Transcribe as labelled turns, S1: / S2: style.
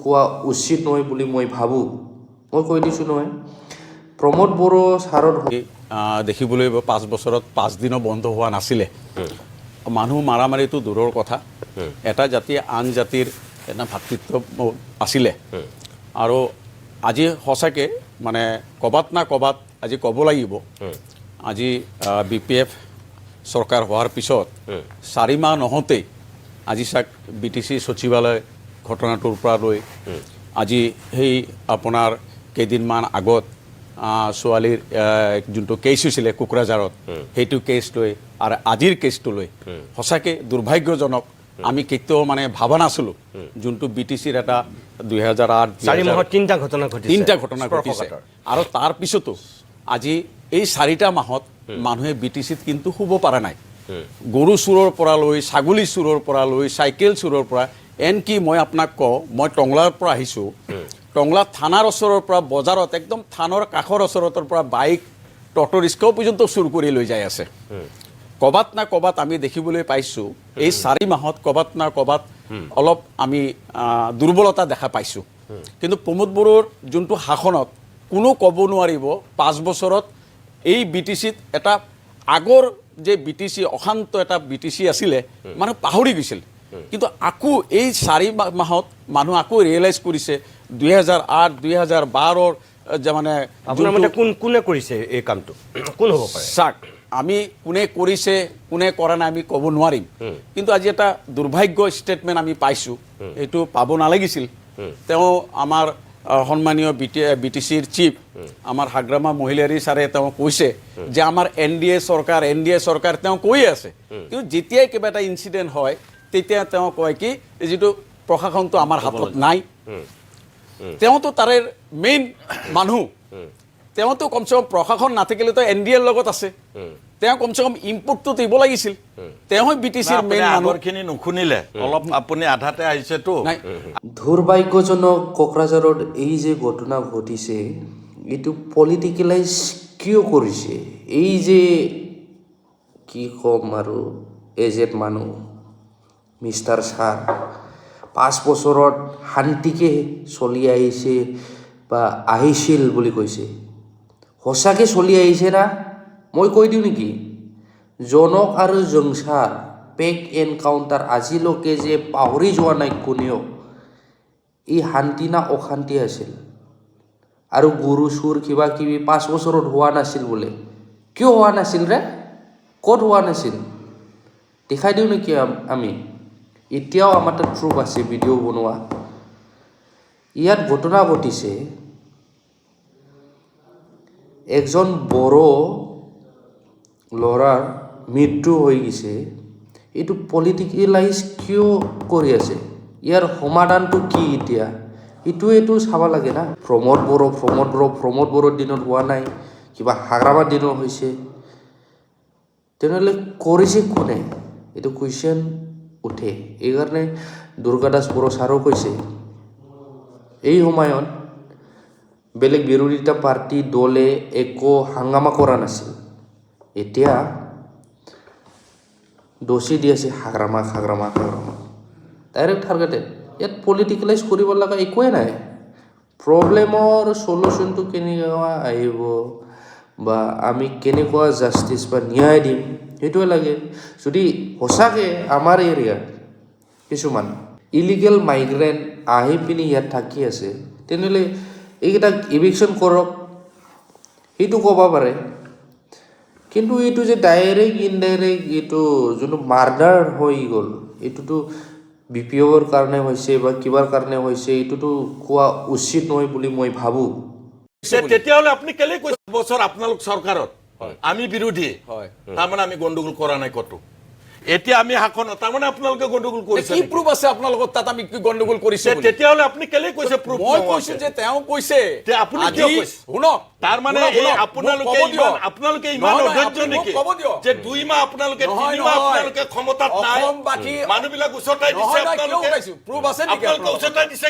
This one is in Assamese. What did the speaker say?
S1: কোৱা উচিত নহয় বুলি মই ভাবোঁ। মই কৈ দিছোঁ নহয়, প্ৰমোদ বড়ো ছাৰৰ
S2: দেখিবলৈ 5 বছৰত 5 দিনো বন্ধ হোৱা নাছিলে। মানুহ মাৰামাৰিটো দূৰৰ কথা, এটা জাতিয়ে আন জাতিৰ এটা ভাতৃত্ব আছিলে। আৰু আজি সঁচাকৈ মানে ক'বাত না ক'বাত আজি ক'ব লাগিব, আজি BPF চৰকাৰ হোৱাৰ পিছত 4 মাহ নহওঁতেই আজি চাক BTC সচিবালয় ঘটনাটোৰ পৰা লৈ আজি সেই আপোনাৰ কেইদিনমান আগত ছোৱালীৰ যোনটো কেছ হৈছিলে কোকৰাঝাৰত, সেইটো কেছ লৈ আৰু আজিৰ কেছটো লৈ সঁচাকৈ দুৰ্ভাগ্যজনক। আমি কেতিয়াও মানে ভাবা নাছিলোঁ যোনটো BTCৰ এটা 2008
S3: 4 মাহত 3টা ঘটনা
S2: ঘটিছে। আৰু তাৰ পিছতো আজি এই 4টা মাহত মানুহে BTCত কিন্তু শুব পৰা নাই। গৰু চুৰৰ পৰা লৈ, ছাগলী চুৰৰ পৰা লৈ, চাইকেল চুৰৰ পৰা, এনকি মই আপোনাক কওঁ, মই টংলাৰ পৰা আহিছোঁ, টংলা থানাৰ ওচৰৰ পৰা বজাৰত একদম থানৰ কাষৰ ওচৰৰ পৰা বাইক, টটো ৰিক্সাও পৰ্যন্ত চুৰ কৰি লৈ যাই আছে। ক'বাত না ক'বাত আমি দেখিবলৈ পাইছোঁ এই 4 মাহত ক'বাত না ক'বাত অলপ আমি দুৰ্বলতা দেখা পাইছোঁ। কিন্তু প্ৰমোদ বড়োৰ যোনটো শাসনত কোনো ক'ব নোৱাৰিব 5 বছৰত এই BTCত এটা আগৰ যে BTC অশান্ত এটা BTC আছিলে মানুহ পাহৰি গৈছিল। কিন্তু আকৌ এই 4 মাহত মানুহ আকৌ ৰিয়েলাইজ কৰিছে 2008 2012ৰ যে মানে
S3: আপোনাৰ মতে কোনে কৰিছে এই কামটো, কোন হ'ব পাৰে?
S2: চাক, আমি কোনে কৰিছে কোনে কৰা নাই আমি ক'ব নোৱাৰিম। কিন্তু আজি এটা দুৰ্ভাগ্য ষ্টেটমেণ্ট আমি পাইছোঁ, এইটো পাব নালাগিছিল। তেওঁ আমাৰ সন্মানীয় BTCৰ চিফ আমাৰ হাগ্ৰামা মহিলাৰী ছাৰে তেওঁ কৈছে যে আমাৰ NDA চৰকাৰ তেওঁ কৈ আছে। কিন্তু যেতিয়াই কিবা এটা ইনচিডেণ্ট হয় তেতিয়া তেওঁ কয় কি যিটো প্ৰশাসনটো আমাৰ হাতত নাই। তেওঁতো তাৰে মেইন মানুহ, তেওঁতো কমচে কম প্ৰশাসন নাথাকিলেতো NDAৰ লগত আছে, তেওঁ কমচে কম ইনপুটটো দিব লাগিছিল। তেওঁ BTCৰ মেইন
S4: মানুহখিনি নুশুনিলে, অলপ আপুনি আধাতে আহিছেতো।
S1: দুৰ্ভাগ্যজনক কোকৰাঝাৰত এই যে ঘটনা ঘটিছে এইটো পলিটিকেলাইজ কিয় কৰিছে? এই যে কি ক'ম আৰু এজেড মানুহ মিষ্টাৰ ছাৰ 5 বছৰত শান্তিকে চলি আহিছে বা আহিছিল বুলি কৈছে, সঁচাকৈ চলি আহিছে না? মই কৈ দিওঁ নেকি, জনক আৰু জংচাৰ পেক এনকাউণ্টাৰ আজিলৈকে যে পাহৰি যোৱা নাই কোনেও। এই শান্তি না অশান্তি আছিল। আৰু গৰু চুৰ কিবা কিবি 5 বছৰত হোৱা নাছিল বোলে। কিয় হোৱা নাছিল ৰে? ক'ত হোৱা নাছিল? দেখাই দিওঁ নেকি আমি? এতিয়াও আমাৰ তাত প্ৰুফ আছে ভিডিঅ' বনোৱা। ইয়াত ঘটনা ঘটিছে একজন বড়ো ল'ৰাৰ মৃত্যু হৈ গৈছে। এইটো পলিটিকেলাইজ কিয় কৰি আছে? ইয়াৰ সমাধানটো কি এতিয়া? এইটো চাব লাগে না। প্ৰমোদ বড়োৰ দিনত হোৱা নাই, কিবা হাগ্ৰামাৰ দিনত হৈছে, তেনেহ'লে কৰিছে কোনে? এইটো কুৱেশ্যন উঠে। এইকাৰণে দুৰ্গা দাস বড়ো ছাৰো কৈছে এই সময়ত বেলেগ বিৰোধিতা পাৰ্টি দলে একো হাংগামা কৰা নাছিল, এতিয়া দোষী দি আছে হাগ্ৰামা ডাইৰেক্ট টাৰ্গেটেড। ইয়াত পলিটিকেলাইজ কৰিব লগা একোৱেই নাই। প্ৰব্লেমৰ চলিউশ্যনটো কেনেকুৱা আহিব বা আমি কেনেকুৱা জাষ্টিছ বা ন্যায় দিম সেইটোৱে লাগে। যদি সঁচাকৈ আমাৰ এৰিয়াত কিছুমান ইলিগেল মাইগ্ৰেণ্ট আহি পিনি ইয়াত থাকি আছে, তেনেহ'লে এইকেইটাক ইভিকশ্যন কৰক, সেইটো ক'ব পাৰে। কিন্তু এইটো যে ডাইৰেক্ট ইনডাইৰেক্ট এইটো যোনটো মাৰ্ডাৰ হৈ গ'ল, এইটোতো BPOৰ কাৰণে হৈছে বা কিবাৰ কাৰণে হৈছে, এইটোতো কোৱা উচিত নহয় বুলি মই ভাবোঁ।
S4: তেতিয়াহ'লে আপুনি কেলে কৈছে বছৰ আপোনালোক চৰকাৰত আমি বিৰোধী, তাৰমানে আমি গণ্ডগোল কৰা নাই ক'তো। এতিয়া আমি শাসনত, তাৰমানে আপোনালোকে গণ্ডগোল কৰিছে।
S2: কি প্ৰুফ আছে আপোনালোকৰ তাত আমি কি গণ্ডগোল কৰিছে?
S4: তেতিয়াহ'লে আপুনি কেলে কৈছে প্ৰুফ?
S2: মই কৈছোঁ যে তেওঁ কৈছে।
S4: আপুনি কিয় কৈছে?
S2: শুনক,
S4: তাৰমানে আপোনালোকে ইমান অধৈৰ্য নেকি যে 2 মাহ আপোনালোকে 3 মাহ আপোনালোকে ক্ষমতাত নাই, মানুহবিলাক উচতাই দিছে, আপোনালোকে
S2: প্ৰুফ আছে নেকি?
S4: উচতাই দিছে।